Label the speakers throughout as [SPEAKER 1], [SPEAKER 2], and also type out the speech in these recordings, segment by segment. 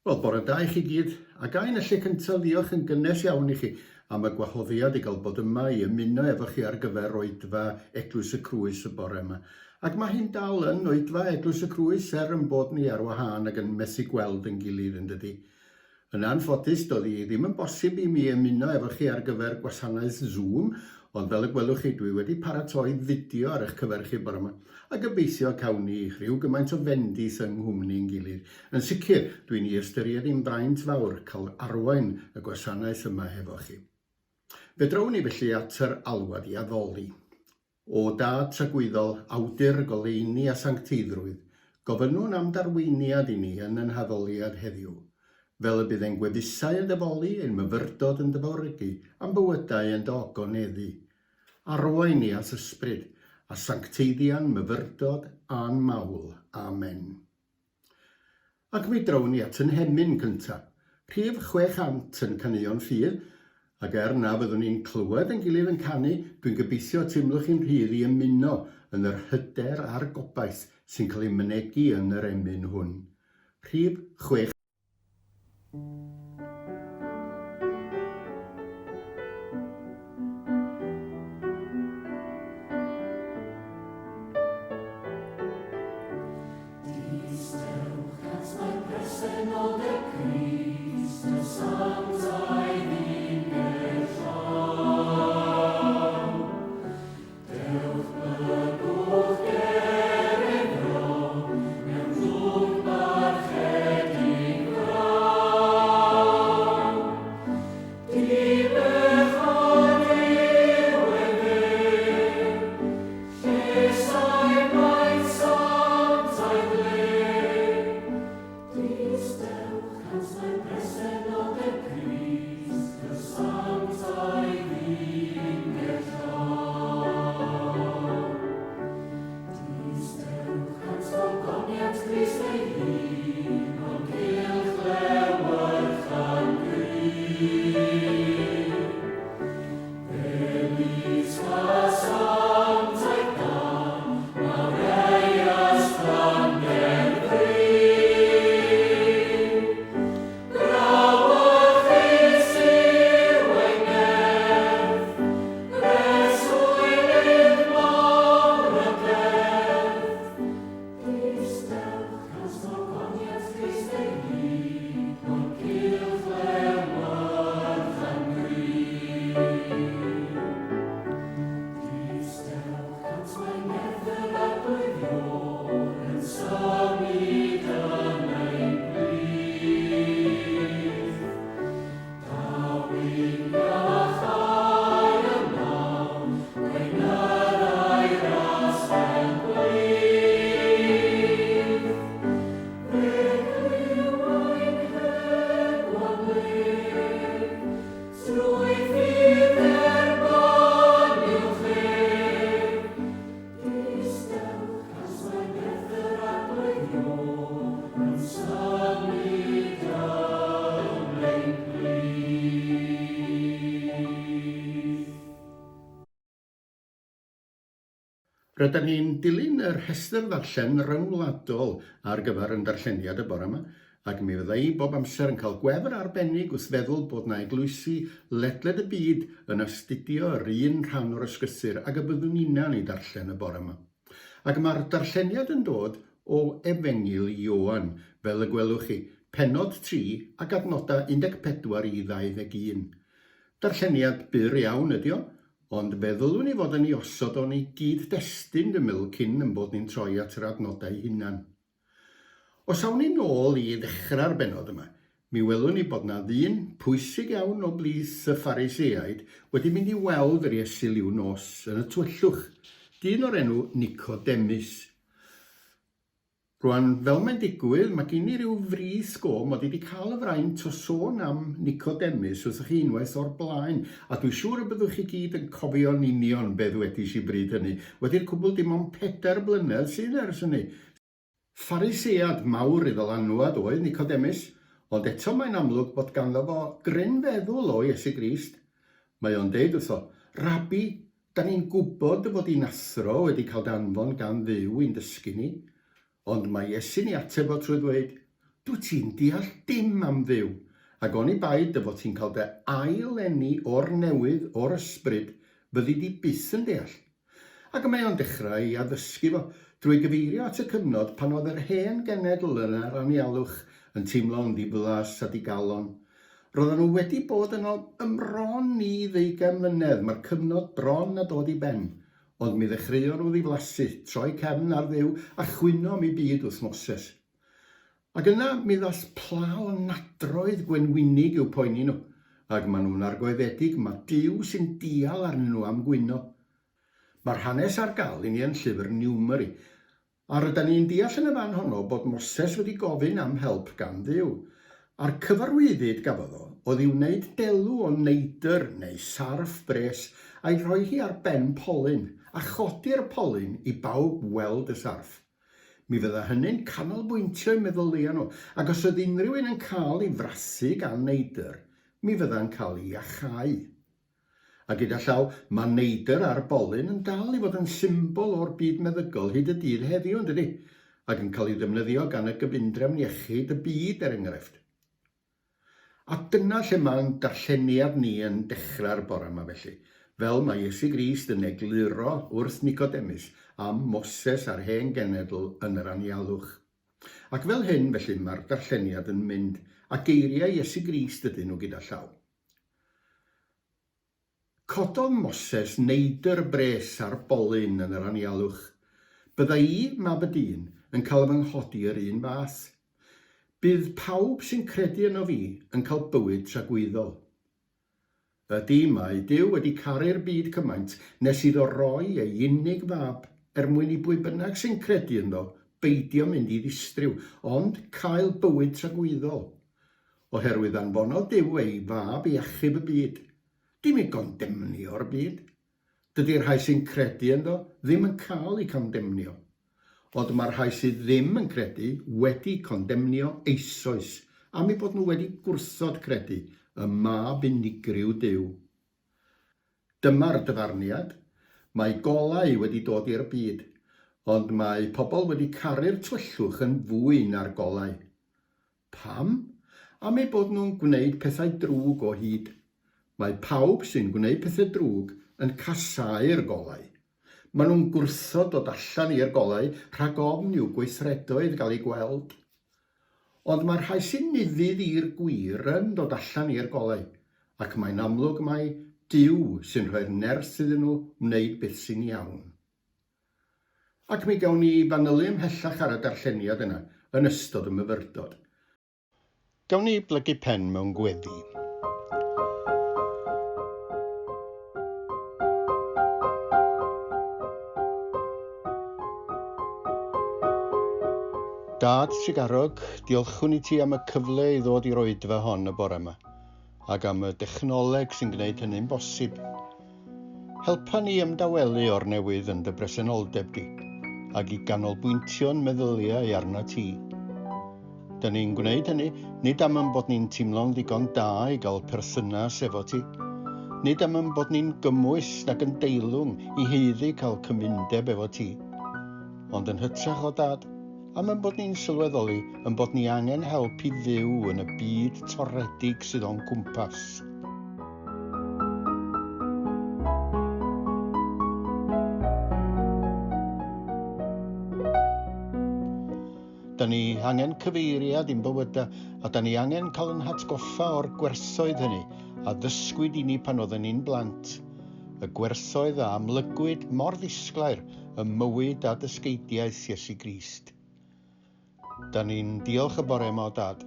[SPEAKER 1] Wel, bore da I chi gyd, a ga i'n y lle cyntaf ddiolch yn gynnes iawn I chi am y gwahoddiad I gael bod yma I ymuno efo chi ar gyfer Oedfa Eglwys y Crwys y bore yma. Ac mae hi'n dal yn Oedfa Eglwys y Crwys yn bod ni ar wahân ac yn methu gweld yn gilydd yn dydi. Yn anffodus, doedd I ddim yn bosib I mi ymuno efo chi ar gyfer gwasanaeth Zoom, ond fel y gwelwch chi, dwi wedi paratoi fideo ar eich cyferchu bore yma, a gobeithio cawn ni rhyw gymaint o fendith yng nghwmni'n gilydd. Yn sicr, dwi'n I ystyried i'n braint fawr cael arwain y gwasanaeth yma hefo chi. Fe drawn ni felly at yr alwad I addoli. O dad tragwyddol, awdur goleini a sancteiddrwydd, gofynnwn am darweiniad I ni yn yn haddoliad heddiw. Fel y bydd ein gwefusau yn dyfoli, ein myfyrdod yn dyfawrygu, am bywydau yn dogoneddu. Arwain ni at ysbryd, a sancteiddian myfyrdod a'n mawl. Amen. Ac mi drawn ni at yn hemyn cyntaf. Rhif 600 yn caneuon ffydd, ac na byddwn ni'n clywed yn gilydd yn canu, dwi'n gobeithio teimlwch chi'n rhydd I ymuno yn yr hyder a'r gobaith sy'n cael ei mynegu yn yr emyn hwn. Rhif 6. Rydyn ni'n dilyn yr rhestr ddarllen ryngwladol ar gyfer yn darlleniad y bore yma, ac mi fydda I bob amser yn cael gwefr arbennig wrth feddwl bod na eglwysi ledled y byd yn astudio yr un rhan o'r ysgysur ac y byddwn unan I darllen y bore yma. Ac mae'r darlleniad yn dod o Efengil Ioan, fel y gwelwch chi, pennod 3 ac adnodau 14 I 21. Darlleniad byr iawn ydi o, ond feddylwn I fod yn ei osod o'n ei gyd-destun dymil cyn yn bod ni'n troi at yr adnodau hunan. Os awn ni nôl I ddechrau'r bennod yma, mi welwn ni bod na ddyn pwysig iawn o blith y Phariseaid wedi mynd I weld yr Iesu liw nos yn y tywyllwch, dyn o'r enw Nicodemus. Rwan, fel mae'n digwydd, mae gen I ryw frith sgôm mod I wedi cael y fraint o sôn am Nicodemus wrth chi unwaith o'r blaen, a dwi'n siŵr y byddwch chi gyd yn cofio'n union beth wedis I bryd hynny. Wedi'r cwbl dim ond 4 blynedd sydd ers hynny. Pharisead mawr iddo lanwad oedd Nicodemus, ond eto mae'n amlwg bod ganddo fo gryn feddwl o Iesu Grist. Mae o'n deud wrtho, Rabi, da ni'n gwybod fod I'n athro wedi cael danfon gan Dduw I'n dysgu ni. Ond mae Iesu'n I ateb o trwy ddweud, dwyt ti'n deall dim am Dduw, ac oni bai dy fod ti'n cael dy ail-eni o'r newydd, o'r ysbryd, fyddi di byth yn deall. Ac mae o'n dechrau i addysgu fo drwy gyfeirio at y cyfnod pan oedd yr hen genedl yn yr anialwch yn teimlo'n ddiflas a digalon. Roedden nhw wedi bod yno ymron i 20 mlynedd, mae'r cyfnod bron a dod i ben, ond mi ddechreuon nhw ddiflasu, troi cefn ar Dduw a chwyno am ei byd wrth Moses. Ac yna mi ddas plaw nadroedd gwenwynig i'w poeni nhw, ac maen nhw'n argoeddedig mae Duw sy'n dial arnyn nhw am gwyno. Mae'r hanes ar gael i ni yn llyfr Niwmeri, a rydyn ni'n deall yn y fan honno bod Moses wedi gofyn am help gan Dduw. A'r cyfarwyddyd gafodd o, oedd i wneud delw o neidr neu sarff bres a'i rhoi hi ar ben polyn, a chodi'r polyn i bawb weld y sarff. Mi fydda hynny'n canolbwyntio i meddyliau nhw, ac os oedd unrhyw un yn cael ei frasu gan neidr, mi fydda'n cael ei iachau. A gyda llaw, mae neidr ar bolyn yn dal i fod yn symbol o'r byd meddygol hyd y dydd heddiw, yn dydi, ac yn cael ei ddefnyddio gan y gyfundrefn iechyd y byd enghraifft. A dyna lle mae'n darlleniad ni yn dechrau'r bore yma felly, fel mae Iesu Grist yn egluro wrth Nicodemus am Moses a'r hen genedl yn yr anialwch. Ac fel hyn felly mae'r darlleniad yn mynd, a geiriau Iesu Grist ydyn nhw gyda llaw. Cododd Moses neidr bres ar bolyn yn yr anialwch. Bydda i, mab y dyn, yn cael fy nghodi yr un fath. Bydd pawb sy'n credu yno fi yn cael bywyd tragwyddol. Ydy mae Duw wedi caru'r byd cymaint nes iddo roi ei unig fab mwyn i bwy bynnag sy'n credu ynddo beidio mynd i ddistriw, ond cael bywyd tragwyddol. Oherwydd anfonodd Duw ei fab i achub y byd. Dim i gondemnio'r byd. Dydy'r rhai sy'n credu ynddo ddim yn cael ei condemnio. Ond mae'r rhai sydd ddim yn credu wedi condemnio eisoes am ei bod nhw wedi gwrthod credu y mab unigryw Duw. Dyma'r dyfarniad. Mae golau wedi dod i'r byd, ond mae pobl wedi caru'r tywyllwch yn fwy na'r golau. Pam? Am ei bod nhw'n gwneud pethau drwg o hyd. Mae pawb sy'n gwneud pethau drwg yn casáu'r golau. Maen nhw'n gwrthod dod allan i'r golau rhag ofn i'w gweithredoedd gael ei gweld. Ond mae'r rhai sy'n niddydd i'r gwir yn dod allan i'r golau, ac mae'n amlwg mai Duw sy'n rhoi'r nerth iddyn nhw wneud beth sy'n iawn. Ac mi gawn ni fanylu ymhellach ar y darlleniad yna yn ystod y myfyrdod. Gawn ni blygu pen mewn gweddi. Dad Tregarog, diolchwn i ti am y cyfle i ddod i'r Oedfa hon y bore yma, ac am y dechnoleg sy'n gwneud hynny'n bosib. Helpa ni ymdawelu o'r newydd yn dy bresenoldeb di, ac i ganolbwyntio'n meddyliau arno ti. Dyn ni'n gwneud hynny nid am yn bod ni'n teimlo'n ddigon da i gael perthynas efo ti, nid am yn bod ni'n gymwys ac yn deilwng i heiddi cael cymundeb efo ti, ond yn hytrach o Dad, am yn bod ni'n sylweddoli yn bod ni angen help i fyw yn y byd toredig sydd o'n cwmpas. Da ni angen cyfeiriad i'n bywydau, a da ni angen cael yn hatgoffa o'r gwerthoedd hynny a ddysgwyd i ni pan oedden ni'n blant. Y gwerthoedd a amlygwyd mor ddisglair y mywyd a dysgeidiaeth Iesu Grist. Da ni'n diolch y bore yma o Dad.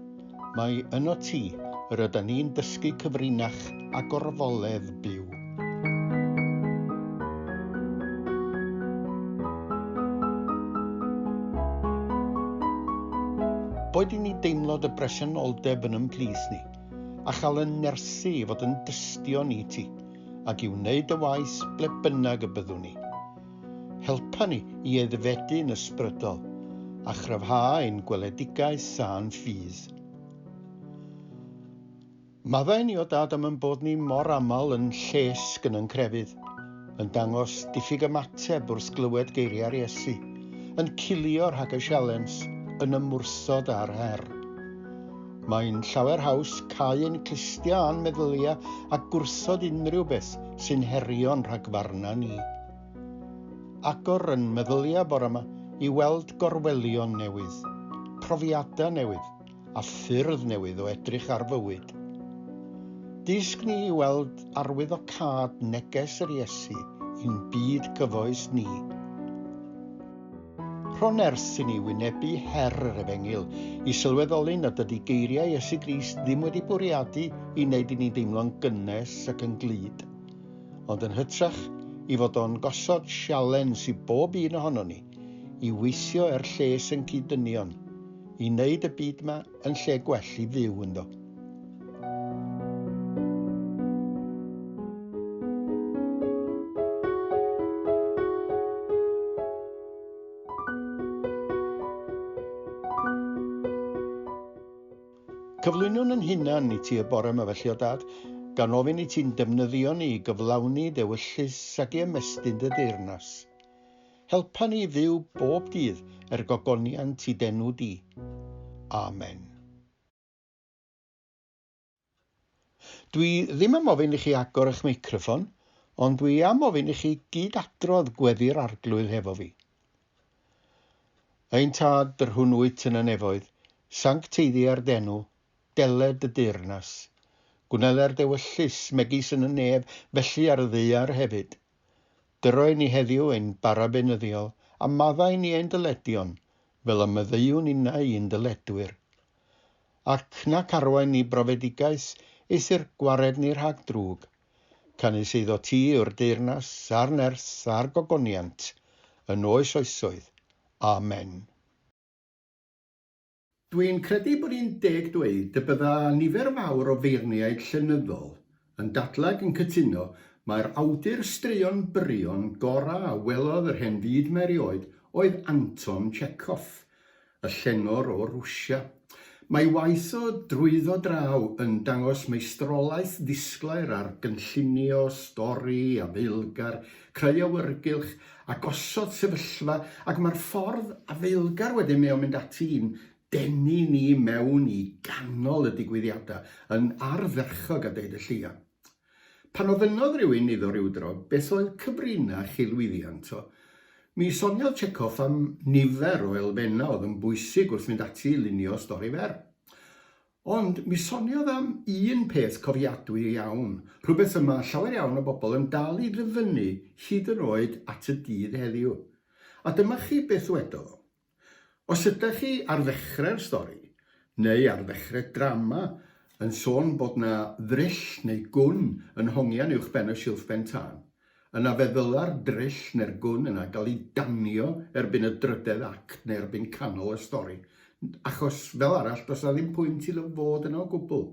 [SPEAKER 1] Mae yno ti yr ydyn ni'n dysgu cyfrinach a gorfoledd byw. Boed i ni deimlo dy bresenoldeb yn ymplith ni, a chael yn nerthu i fod yn dystio ni ti, ac i wneud y waith ble bynnag y byddwn ni. Helpa ni i aeddfedu'n ysbrydol, a chryfhau ein gweledigaeth a'n ffydd. Maddau ni o Dad am yn bod ni mor aml yn llesg yn crefydd, yn dangos diffyg ymateb wrth glywed geiriau'r Iesu, yn cilio rhag y sialens, yn ymwrthod ar her. Mae'n llawer haws cau ein clustia a'n meddylia a gwrthod unrhyw beth sy'n herio'n rhagfarna ni. Agor yn meddylia bore yma i weld gorwelion newydd, profiadau newydd a ffyrdd newydd o edrych ar fywyd. Disg ni i weld arwyddocâd neges yr Iesu i'n byd cyfoes ni. Rho'n ers i ni wynebu her yr Efengil i sylweddoli nad ydy geiriau Iesu Grist ddim wedi bwriadu i wneud i ni deimlo'n gynnes ac yn glud, ond yn hytrach i fod o'n gosod sialens i bob un ohono ni i weithio lles yn cyddynion, i wneud y byd yma yn lle gwell i fyw ynddo. Cyflwynwn yn hunan i ti y bore yma felly o dad, gan ofyn i ti'n defnyddio ni i gyflawni dewyllus ac i ymestyn dy deyrnas. Helpa ni fyw bob dydd gogoniant i denw di. Amen. Dwi ddim am ofyn i chi agor eich meicroffon, ond dwi am ofyn i chi gyd-adrodd gweddi'r arglwydd hefo fi. Ein tad yr hwnnwyt yn y nefoedd, sancteiddi ar denw, deled y deyrnas. Gwneler dewyllus megis yn y nef, felly ar y ddaear hefyd. Dyroi ni heddiw ein bara benyddiol, a maddau ni ein dyledion, fel y myddeiwn unna i'n dyledwyr. Ac nac arwain ni brofedigaeth eithir gwared ni rhag drwg, canys eiddo ti yw'r deyrnas a'r ners a'r gogoniant, yn oes oesoedd. Amen. Dwi'n credu bod ni'n deg dweud y bydda nifer fawr o feirniaid llenyddol yn dadlau yn cytuno mae'r awdur straeon byrion gorau a welodd yr hen fyd merioed oedd Anton Tchekhov, y llenor o Rwsia. Mae waith o drwyddo draw yn dangos meistrolaeth ddisglair ar gynllunio, stori a feilgar, creu awyrgylch a gosod sefyllfa, ac mae'r ffordd a feilgar wedyn mewn mynd ati'n denu ni mewn i ganol y digwyddiadau yn ardderchog a deud y llia. Pan ofynodd rhywun iddo rywdro beth oedd cyfrinach ei lwyddiant o, mi soniodd Tchekhov am nifer o elfennau oedd yn bwysig wrth mynd ati i lunio stori fer. Ond mi soniodd am un peth cofiadwy iawn, rhywbeth yma llawer iawn o bobl yn dal i ddyfynu hyd yn oed at y dydd heddiw. A dyma chi beth wedodd o. Os ydych chi ar ddechrau'r stori, neu ar ddechrau drama, yn sôn bod na ddryll neu gwn yn hongian uwch ben y silff ben tân, yna fe ddyla'r dryll neu'r gwn yna gael ei danio erbyn y drydedd act neu erbyn canol y stori. Achos fel arall, does na ddim pwynt iddo fod yna o gwbl.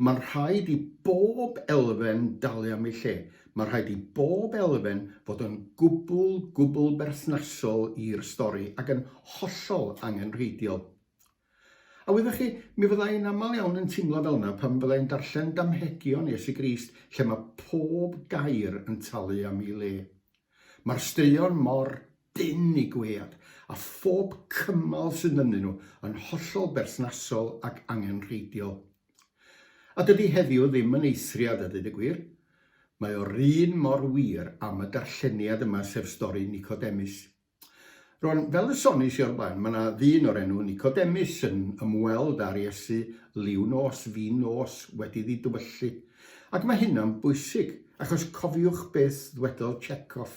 [SPEAKER 1] Mae'n rhaid i bob elfen dalu am ei lle. Mae'n rhaid i bob elfen fod yn gwbl berthnasol i'r stori ac yn hollol angenrheidiol. A wyddech chi, mi fyddai'n aml iawn yn teimlo fel yna pan fyddai'n darllen damhegion Iesu Grist lle mae pob gair yn talu am ei le. Mae'r straeon mor dyn i gwead a phob cymal sydd ynddyn nhw yn hollol berthnasol ac angenrheidiol. A dydy heddiw ddim yn eithriad a dweud y gwir. Mae o'r un mor wir am y darlleniad yma sef stori Nicodemus. Rwan, fel y sonis i o'r blaen, mae yna ddyn o'r enw Nicodemus yn ymweld â'r Iesu liw nos, fin nos wedi ddidywyllu. Ac mae hynna'n bwysig, achos cofiwch beth ddwedodd Tchekhov.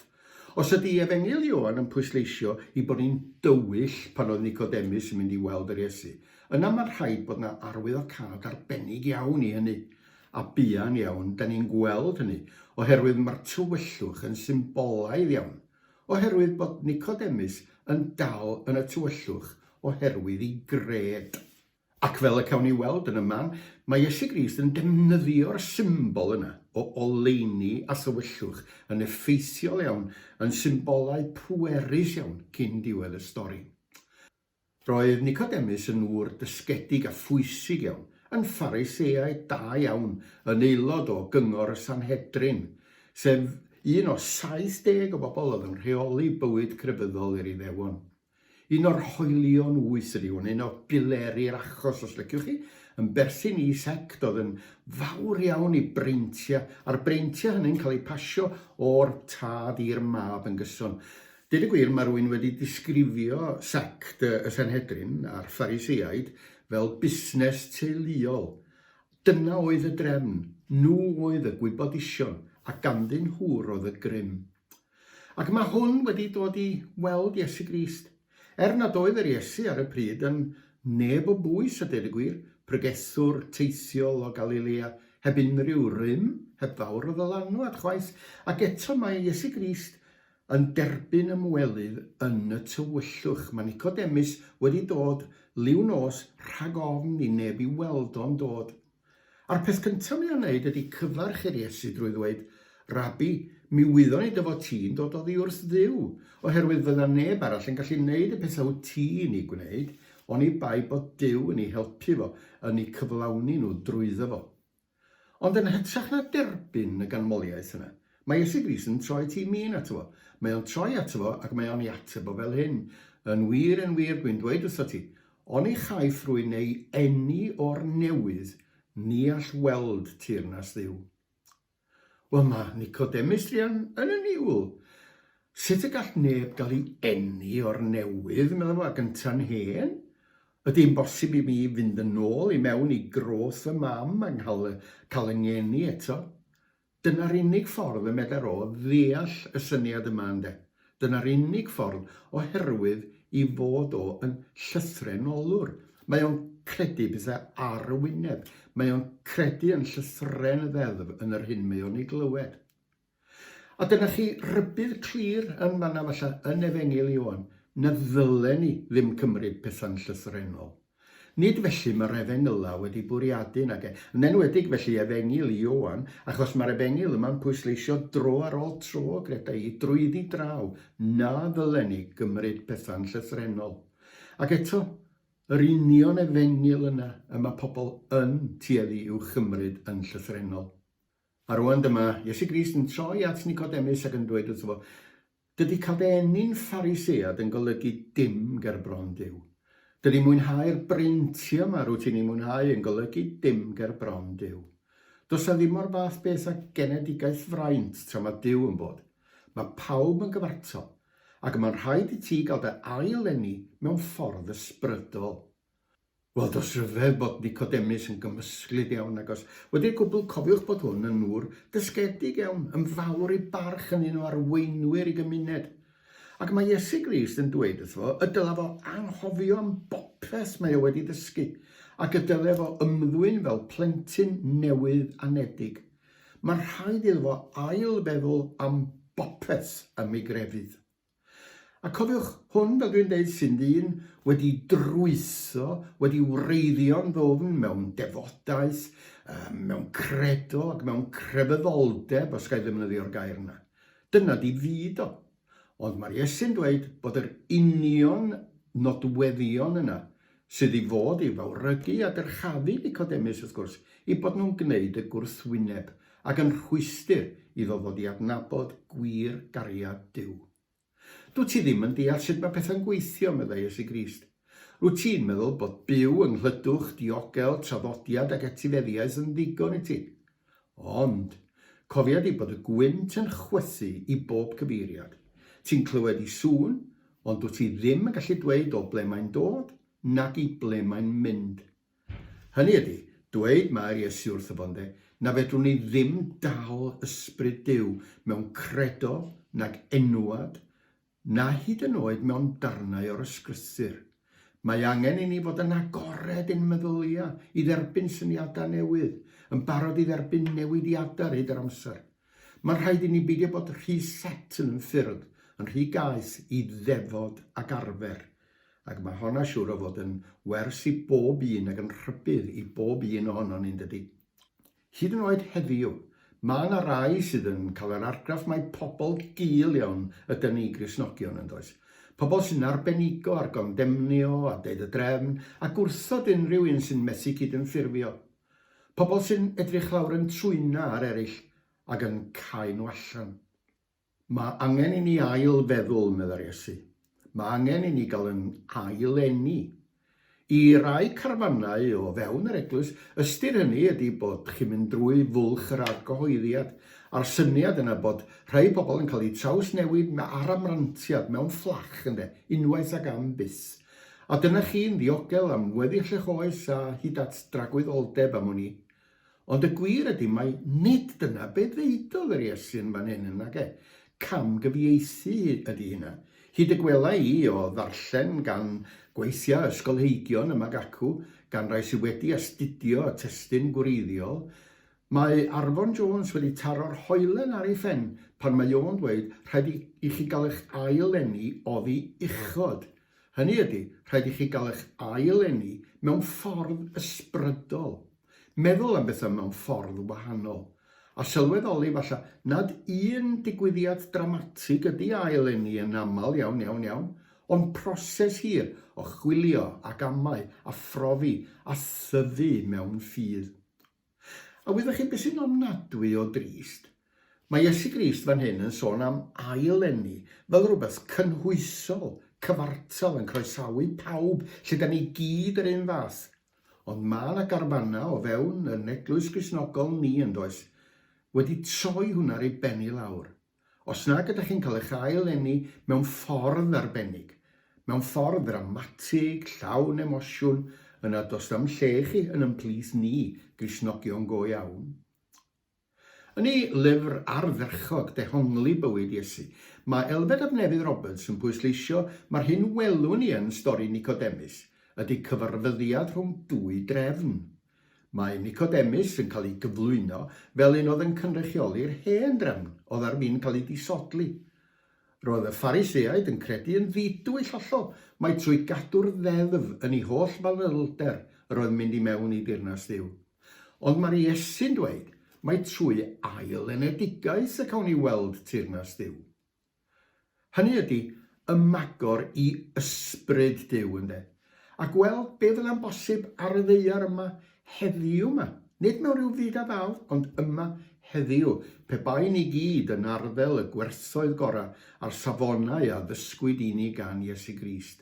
[SPEAKER 1] Os ydy Efengil Ioan yn pwysleisio i bod ni'n dywyll pan oedd Nicodemus yn mynd i weld yr Iesu, yna mae'n rhaid bod yna arwyddocâd arbennig iawn i hynny. A buan iawn, da ni'n gweld hynny, oherwydd mae'r tywyllwch yn symbolaidd iawn, oherwydd bod Nicodemus yn dal yn y tywyllwch oherwydd ei gred. Ac fel y cawn ni weld yn y man, mae Iesu Grist yn defnyddio'r symbol yna o oleuni a thywyllwch yn effeithiol iawn, yn symbolau pwerus iawn cyn diwedd y stori. Roedd Nicodemus yn ŵr dysgedig a phwysig iawn, yn Phariseaidd da iawn, yn aelod o gyngor y Sanhedrin, sef un o 70 o bobl oedd yn rheoli bywyd crefyddol i'r Iddewon. Un o'r hoelion wys ydi hwn, un o bileri'r achos os liciwch chi, yn berthyn i sect oedd yn fawr iawn i breintiau, a'r breintiau hynny'n cael ei pasio o'r tad i'r mab yn gyson. Dweud y gwir, mae rhywun wedi disgrifio sect y Sanhedrin a'r Pharisiaid fel busnes teuluol. Dyna oedd y drefn, nhw oedd y gwybodision, a ganddyn hwr oedd y grym. Ac mae hwn wedi dod i weld Iesu Grist. Nad oedd yr Iesu ar y pryd yn neb o bwys a dweud y gwir, pregethwr teithiol o Galilea, heb unrhyw rym, heb fawr o ddylanwad chwaith, ac eto mae Iesu Grist yn derbyn ymwelydd yn y tywyllwch. Mae Nicodemus wedi dod liw nos rhag ofn i neb i weld o'n dod. A'r peth cyntaf mi o'n wneud ydy cyfarch i'r Iesu drwy ddweud, Rabi, mi wyddon ni dyfod ti'n dod oddi wrth Dduw, oherwydd fydda neb arall yn gallu wneud y pethau wyt ti'n ei gwneud, ond i bai bod Duw yn ei helpu fo, yn ei cyflawni nhw drwyddo fo. Ond yn hytrach na derbyn y ganmoliaeth yna, mae Iesu Grist yn troi ti min ato fo. Mae o'n troi ato fo ac mae o'n ei ateb o fel hyn. Yn wir, dwi'n dweud wrtho ti, ond ei chaiff rwy'n ei eni o'r newydd, ni all weld teyrnas Dduw. Wel, mae Nicodemus drian yn y niwl. Sut y gall neb gael ei eni o'r newydd, meddwl fo, ac yn tan hen? Ydy'n bosib i mi fynd yn ôl i mewn i groth fy mam a'n cael yng ngeni eto? Dyna'r unig ffordd y medar o ddeall y syniad yma ynde. Dyna'r unig ffordd oherwydd i fod o yn llythrenolwr. Mae o'n credu bethau ar y wyneb. Mae o'n credu yn llythren y ddeddf yn yr hyn mae o'n ei glywed. A dyna chi rybydd clir yn fanna falle yn Efengil Ioan, na ddylen ni ddim cymryd pethau'n llythrenol. Nid felly mae'r Efengyla wedi bwriadu nag yn enwedig felly Efengil Ioan, achos mae'r Efengil yma'n pwysleisio dro ar ôl tro greda i drwyddi draw, na ddylen ni gymryd pethau'n llythrenol. Ac eto, yr union Efengil yna y mae pobl yn tueddu i'w chymryd yn llythrenol. A rwan dyma, Iesu Grist yn troi at Nicodemus ac yn dweud wrtho fo, dydy cael eni'n Phariseiad yn golygu dim ger bron Duw. Dydy mwynhau'r breintiau yma rwyt ti'n ei mwynhau yn golygu dim ger bron Duw. Does na ddim o'r fath beth â genedigaeth fraint tra mae Duw yn bod. Mae pawb yn gyfartal, ac mae'n rhaid i ti gael dy ail-eni mewn ffordd ysbrydol. Wel, dos rhyfedd bod Nicodemus yn gymysglyd iawn, agos wedi'r gwbl cofiwch bod hwn yn nŵr dysgedig iawn, yn fawr i barch yn un o arweinwyr i gymuned. Ac mae Iesu Grist yn dweud wrtho, y dylai fo anghofio am bopeth mae o wedi dysgu, ac y dylai fo ymddwyn fel plentyn newydd anedig. Mae'n rhaid iddo fo ail feddwl am bopeth am ei grefydd. A cofiwch, hwn fel dwi'n dweud sy'n dyn wedi drwytho, wedi wreiddio'n ddofn mewn defodaeth, mewn credo ac mewn crefyddoldeb, os gael ddefnyddio'r gair yna. Dyna di fyd o. Ond mae'r Iesu'n dweud bod yr union nodweddion yna sydd i fod i fawrygu a dyrchafu Nicodemus wrth gwrs i bod nhw'n gwneud y gwrthwyneb ac yn rhwystyr iddo fod i adnabod gwir gariad Duw. Dwyt ti ddim yn deall sut mae pethau'n gweithio, meddai Iesu Grist. Rwyt ti'n meddwl bod byw yng nghlydwch, diogel, traddodiad ac etifeddiaeth yn ddigon i ti. Ond, cofiad i bod y gwynt yn chwythu i bob cyfeiriad. Ti'n clywed i sŵn, ond dwyt ti ddim yn gallu dweud o ble mae'n dod, nag i ble mae'n mynd. Hynny ydy, dweud mae'r Iesu wrtho fo ynde, na fedrwn ni ddim dal ysbryd Duw mewn credo nag enwad, na hyd yn oed mewn darnau o'r ysgrythur. Mae angen i ni fod yn agored ein meddyliau i dderbyn syniadau newydd, yn barod i dderbyn newidiadau ar hyd yr amser. Mae'n rhaid i ni beidio bod rhy set yn ffyrdd, yn rhy gaeth i ddefod ac arfer. Ac mae honna siŵr o fod yn wers i bob un ac yn rhybydd i bob un ohono ni'n dydy. Hyd yn oed heddiw, mae yna rai sydd yn cael yr argraff mae pobl gul iawn ydyn ni Gristnogion yn does. Pobl sy'n arbenigo ar gondemnio a deud y drefn a gwrthod unrhyw un sy'n methu cydymffurfio. Pobl sy'n edrych lawr yn trwyna ar eraill ac yn cael nhw allan. Mae angen i ni ail feddwl, meddai'r Iesu. mae angen i ni gael yn aileni. I rai carfannau o fewn yr eglwys, ystyr hynny ydy bod chi'n mynd drwy fwlch yr argyhoeddiad, a'r syniad yna bod rhai pobl yn cael eu trawsnewid ar amrantiad mewn fflach unwaith ag am byth. A dyna chi'n ddiogel am weddill eich oes a hyd at dragwyddoldeb am hwnni. Ond y gwir ydy mai nid dyna be ddeudodd yr Iesu yn fan hyn yna ge. Camgyfieithu ydy hynna. Hyd y gwela i o ddarllen gan gweithio ysgolheigion yma acw, gan rai sydd wedi astudio y testun gwreiddiol, mae Arfon Jones wedi taro'r hoelen ar ei phen pan mae o'n dweud rhaid i chi gael eich aileni oddi uchod. Hynny ydy, rhaid i chi gael eich aileni mewn ffordd ysbrydol. Meddwl am bethau mewn ffordd wahanol. A sylweddoli falle nad un digwyddiad dramatig ydy aileni yn aml iawn, ond proses hir o chwilio ac amau a phrofi a thyfu mewn ffydd. A wyddech chi beth sy'n ofnadwy o drist? Mae Iesu Grist fan hyn yn sôn am aileni fel rhywbeth cynhwysol, cyfartal yn croesawu pawb, lle da ni gyd yr un fath. Ond mae yna garfanna o fewn yn eglwys Gristnogol ni yn does, wedi troi hwnna ar ei benni lawr. Os nag ydych chi'n cael eich aileni mewn ffordd arbennig, mewn ffordd dramatig, llawn emosiwn, yna does am lle chi yn ymplith ni, Gristnogion go iawn. Yn ei lyfr ardderchog dehongli bywyd Iesu, mae Elfed Abnefydd Roberts yn pwysleisio mae'r hyn welwn ni yn stori Nicodemus ydy cyfarfyddiad rhwng dwy drefn. Mae Nicodemus yn cael ei gyflwyno fel un oedd yn cynrychioli'r hen drefn oedd ar fin cael ei disodli. Roedd y Phariseaid yn credu yn ddidwyll hollol mae trwy gadw'r ddeddf yn ei holl fanylder roedd mynd i mewn i dirnas Dduw. Ond mae'r Iesu'n dweud mae trwy ailenedigaeth y cawn ni weld tirnas Dduw. Hynny ydy ymagor i ysbryd Dduw ynde. A gweld be fydd yn bosib ar y ddaear yma heddiw yma. Nid mewn rhyw fyd a ddaw, ond yma heddiw. Pe bai ni gyd yn arddel y gwerthoedd gorau a'r safonau a ddysgwyd i ni gan Iesu Grist.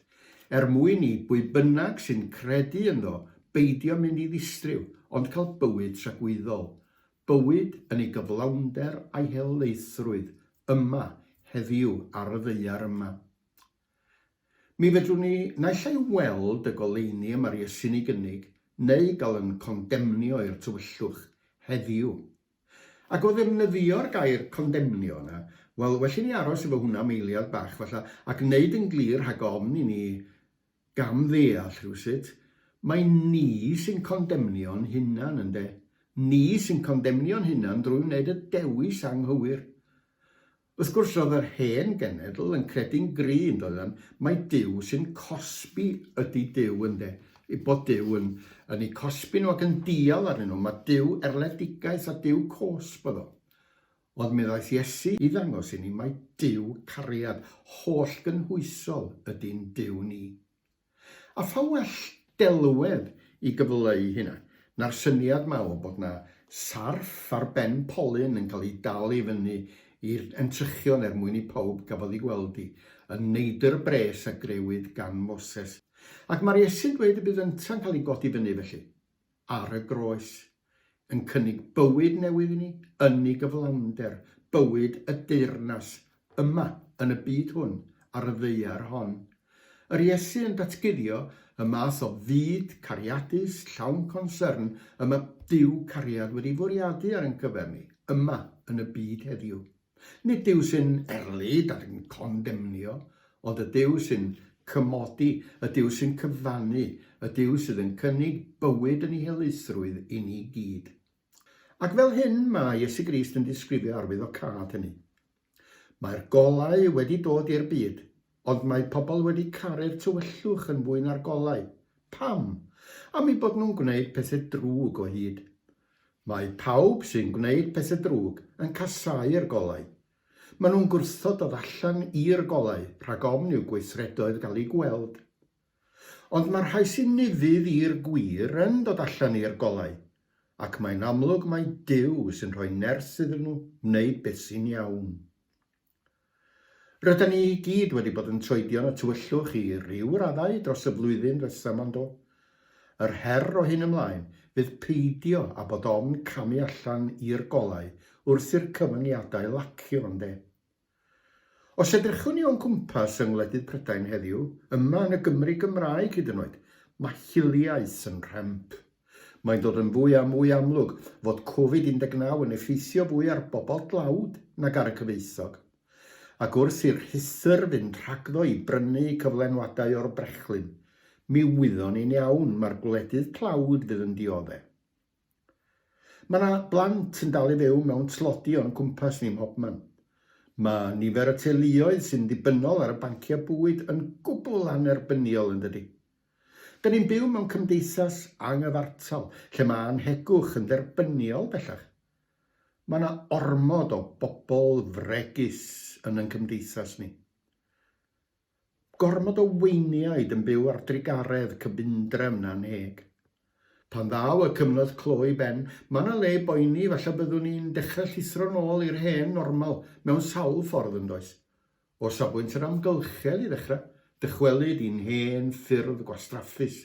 [SPEAKER 1] Mwyn i bwy bynnag sy'n credu ynddo beidio mynd i ddistryw, ond cael bywyd tragwyddol. Bywyd yn ei gyflawnder a'i helaethrwydd yma heddiw ar y ddaear yma. Mi fedrwn ni naill ai weld y goleuni yma'r Iesu'n ei gynnig, neu gael yn condemnio i'r tywyllwch heddiw. Ac o ddefnyddio'r gair condemnio yna, wel, well i ni aros efo hwnna meiliad bach falle, ac wneud yn glir rhag ofn i ni gamddeall rhywsut, mae ni sy'n condemnio'n hunan ynde. Ni sy'n condemnio'n hunan drwy wneud y dewis anghywir. Wrth gwrs roedd yr hen genedl yn credu'n gry yn doedden, mae Duw sy'n cosbi ydy Duw ynde. I bod Duw yn ei cosbi nhw ac yn dial arnyn nhw, mae Duw erledigaeth a Duw cosb o ddo. Ond mi ddaeth Iesu i ddangos i ni mae Duw cariad holl gynhwysol ydy'n Duw ni. A pha well delwedd i gyfleu hynna, na'r syniad ma o bod na sarff ar ben polyn yn cael ei dal i fyny i'r entrychion mwyn i pawb gafodd ei gweld hi, yn neidr bres a grewyd gan Moses. Ac mae'r Iesu'n dweud y bydd ynta'n cael ei godi fyny felly, ar y groes, yn cynnig bywyd newydd i ni, yn ei gyflawnder, bywyd y deyrnas yma yn y byd hwn, ar y ddaear hon. Yr Iesu yn datguddio y math o fyd cariadus, llawn concern, yma Duw cariad wedi fwriadu ar ein cyfer ni, yma yn y byd heddiw. Nid Duw sy'n erlyd ac yn condemnio, ond y Duw sy'n cymodi, y Duw sy'n cyfannu, y Duw sydd yn cynnig bywyd yn ei helaethrwydd i ni gyd. Ac fel hyn mae Iesu Grist yn disgrifio arwyddocâd hynny. Mae'r golau wedi dod i'r byd, ond mae pobl wedi caru'r tywyllwch yn fwy na'r golau. Pam? Am ei bod nhw'n gwneud pethau drwg o hyd. Mae pawb sy'n gwneud pethau drwg yn casáu'r golau. Maen nhw'n gwrthod dod allan i'r golau rhag ofn i'w gweithredoedd gael ei gweld. Ond mae'r rhai sy'n nifydd i'r gwir yn dod allan i'r golau, ac mae'n amlwg mae Duw sy'n rhoi nerth iddyn nhw wneud beth sy'n iawn. Rydyn ni gyd wedi bod yn troedio y tywyllwch i ryw raddau dros y flwyddyn ddiwethaf ma'n dod. Yr her o hyn ymlaen fydd peidio a bod ofn camu allan i'r golau wrth i'r cyfyngiadau lacio ynde. Os edrychwn ni o'n cwmpas yng ngwledydd Prydain heddiw, yma yn y Gymru Gymraeg hyd yn oed, mae hiliaeth yn rhemp. Mae'n dod yn fwy a mwy amlwg fod Covid-19 yn effeithio fwy ar bobl dlawd nag ar y cyfoethog. Ac wrth i'r rhithr fynd rhagddo i brynu cyflenwadau o'r brechlyn, mi wyddon ni'n iawn mae'r gwledydd tlawd fydd yn dioddau. Mae yna blant yn dal i fyw mewn tlodion cwmpas ni mhobman. Mae nifer y teuluoedd sy'n ddibynnol ar y banciau bwyd yn gwbl anerbyniol yn dydi. Dyn ni'n byw mewn cymdeithas anghyfartal, lle mae anhegwch yn dderbyniol bellach. Mae yna ormod o bobl fregus yn cymdeithas ni. Gormod o weiniaid yn byw ar drigaredd cyfundrefn anheg. Pan ddaw y cyfnod clo i ben, mae yna le boeni falle byddwn ni'n dechrau llithro nôl i'r hen normal mewn sawl ffordd yn does. O safbwynt yr amgylchedd i ddechrau, dychwelyd i'n hen ffyrdd gwastraffus,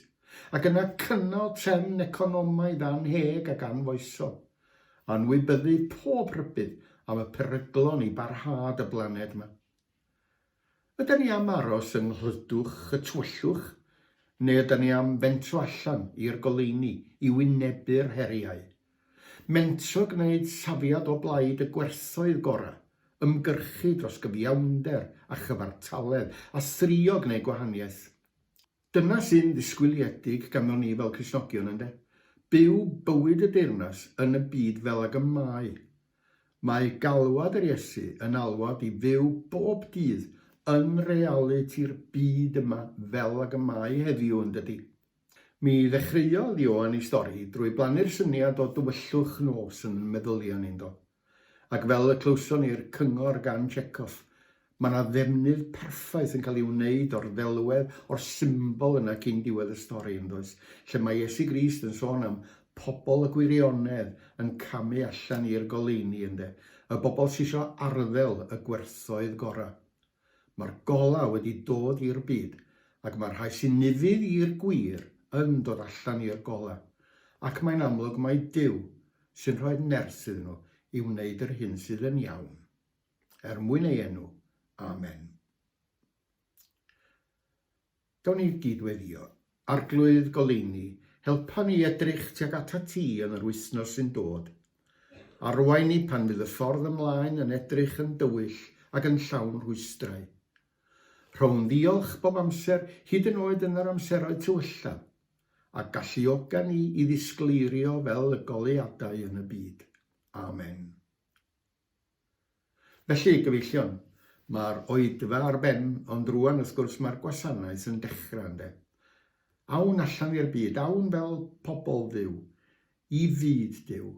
[SPEAKER 1] ac yna cynnal trefn economaidd anheg ac anfoesol, anwybyddu pob rybydd am y peryglon i barhad y blaned yma. Ydyn ni am aros yng nghlydwch y tywyllwch, neu ydyn ni am fentro allan i'r goleuni i wynebu'r heriau? Mentro gwneud safiad o blaid y gwerthoedd gorau, ymgyrchu dros gyfiawnder a chyfartaledd a thrio gwneud gwahaniaeth. Dyna sy'n ddisgwyliedig ganddo ni fel Cristnogion ynde. Byw bywyd y deyrnas yn y byd fel ag y mae. Mae galwad yr Iesu yn alwad i fyw bob dydd yn realiti'r byd yma fel ag y mae heddiw yn dydi. Mi ddechreuodd Ioan ei stori drwy blannu'r syniad o dywyllwch nos yn meddyliau ni'n do. Ac fel y clywson ni'r cyngor gan Chekhov, mae yna ddefnydd perffaith yn cael ei wneud o'r ddelwedd o'r symbol yna cyn diwedd y stori yn does, lle mae Iesu Grist yn sôn am pobl y gwirionedd yn camu allan i'r goleuni ynde, y bobl sy'n isio arddel y gwerthoedd gorau. Mae'r gola wedi dod i'r byd, ac mae'r rhai sy'n nifydd i'r gwir yn dod allan i'r gola. Ac mae'n amlwg mae Duw sy'n rhoi nerth iddyn nhw i wneud yr hyn sydd yn iawn. Mwyn ei enw. Amen. Gawn ni gydweddio. Arglwydd goleuni, helpa ni edrych tuag at ti yn yr wythnos sy'n dod. Arwain ni pan fydd y ffordd ymlaen yn edrych yn dywyll ac yn llawn rhwystrau. Rhown ddiolch bob amser hyd yn oed yn yr amseroedd tywyllaf, a galluoga ni i ddisgleirio fel y goleuadau yn y byd. Amen. Felly, gyfeillion, mae'r oedfa ar ben, ond rwan wrth gwrs mae'r gwasanaeth yn dechrau ynde. Awn allan i'r byd, awn fel pobl Dduw, i fyd Duw.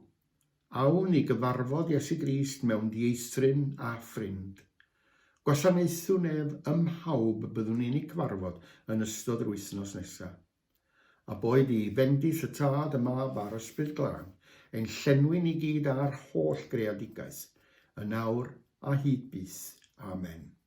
[SPEAKER 1] Awn i gyfarfod Iesu Grist mewn dieithryn a ffrind. Gwasanaethwn ef ymhawb byddwn ni'n ei cyfarfod yn ystod yr wythnos nesaf. A boed i fendith y tad y mab a'r ysbryd glân, ein llenwi ni gyd ar holl greadigaeth, yn awr a hyd byth. Amen.